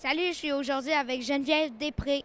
Salut, je suis aujourd'hui avec Geneviève Després.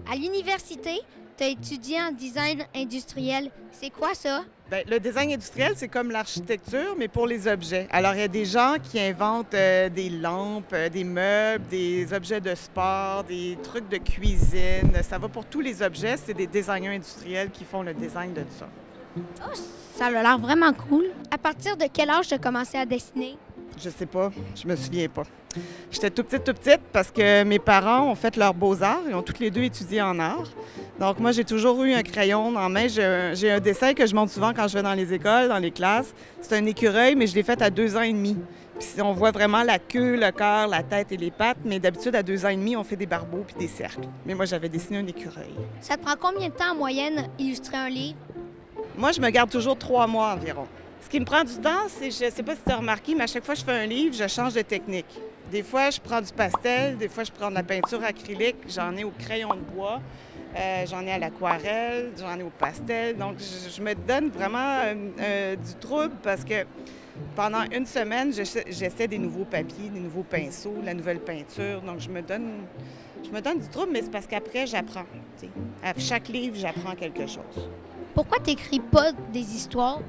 À l'université, tu as étudié en design industriel. C'est quoi ça? Bien, le design industriel, c'est comme l'architecture, mais pour les objets. Alors, il y a des gens qui inventent des lampes, des meubles, des objets de sport, des trucs de cuisine. Ça va pour tous les objets. C'est des designers industriels qui font le design de tout ça. Oh, ça a l'air vraiment cool. À partir de quel âge tu as commencé à dessiner? Je sais pas, je me souviens pas. J'étais tout petite parce que mes parents ont fait leurs beaux-arts. Ils ont tous les deux étudié en art. Donc moi, j'ai toujours eu un crayon en main. J'ai un dessin que je montre souvent quand je vais dans les écoles, dans les classes. C'est un écureuil, mais je l'ai fait à 2 ans et demi. Puis on voit vraiment la queue, le cœur, la tête et les pattes. Mais d'habitude, à 2 ans et demi, on fait des barbeaux puis des cercles. Mais moi, j'avais dessiné un écureuil. Ça te prend combien de temps en moyenne illustrer un livre? Moi, je me garde toujours 3 mois environ. Ce qui me prend du temps, c'est, je ne sais pas si tu as remarqué, mais à chaque fois que je fais un livre, je change de technique. Des fois, je prends du pastel, des fois, je prends de la peinture acrylique, j'en ai au crayon de bois, j'en ai à l'aquarelle, j'en ai au pastel. Donc, je me donne vraiment du trouble parce que pendant une semaine, j'essaie des nouveaux papiers, des nouveaux pinceaux, la nouvelle peinture. Donc, je me donne du trouble, mais c'est parce qu'après, j'apprends. T'sais. À chaque livre, j'apprends quelque chose. Pourquoi tu n'écris pas des histoires?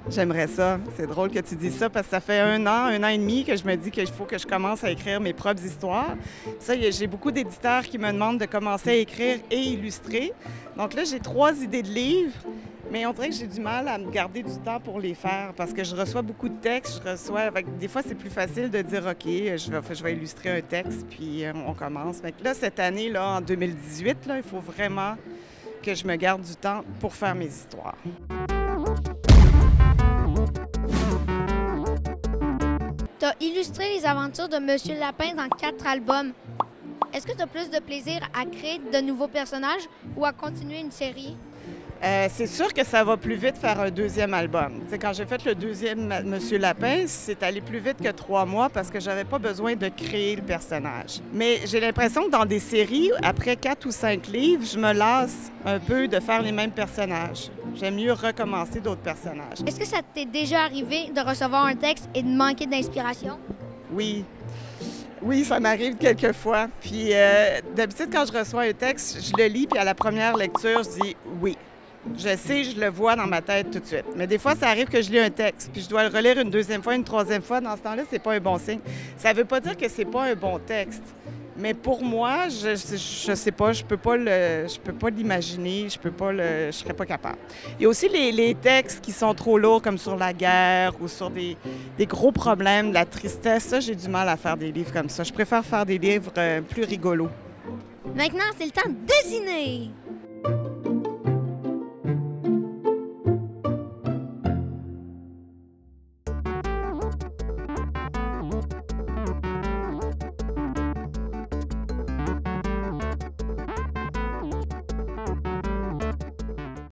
J'aimerais ça. C'est drôle que tu dises ça parce que ça fait un an et demi que je me dis qu'il faut que je commence à écrire mes propres histoires. Ça, j'ai beaucoup d'éditeurs qui me demandent de commencer à écrire et illustrer. Donc là, j'ai 3 idées de livres, mais on dirait que j'ai du mal à me garder du temps pour les faire parce que je reçois beaucoup de textes. Des fois, c'est plus facile de dire, OK, je vais illustrer un texte, puis on commence. Fait que là, cette année, là, en 2018, là, il faut vraiment que je me garde du temps pour faire mes histoires. Tu as illustré les aventures de Monsieur Lapin dans 4 albums. Est-ce que tu as plus de plaisir à créer de nouveaux personnages ou à continuer une série? C'est sûr que ça va plus vite faire un 2e album. T'sais, quand j'ai fait le 2e Monsieur Lapin, c'est allé plus vite que 3 mois parce que j'avais pas besoin de créer le personnage. Mais j'ai l'impression que dans des séries, après 4 ou 5 livres, je me lasse un peu de faire les mêmes personnages. J'aime mieux recommencer d'autres personnages. Est-ce que ça t'est déjà arrivé de recevoir un texte et de manquer d'inspiration? Oui. Oui, ça m'arrive quelquefois. Puis d'habitude, quand je reçois un texte, je le lis, puis à la première lecture, je dis oui. Je sais, je le vois dans ma tête tout de suite. Mais des fois, ça arrive que je lis un texte, puis je dois le relire une 2e fois, une 3e fois. Dans ce temps-là, c'est pas un bon signe. Ça veut pas dire que c'est pas un bon texte. Mais pour moi, je sais pas, je peux pas l'imaginer, je serais pas capable. Il y a aussi les textes qui sont trop lourds, comme sur la guerre ou sur des gros problèmes, la tristesse. Ça, j'ai du mal à faire des livres comme ça. Je préfère faire des livres plus rigolos. Maintenant, c'est le temps de dessiner!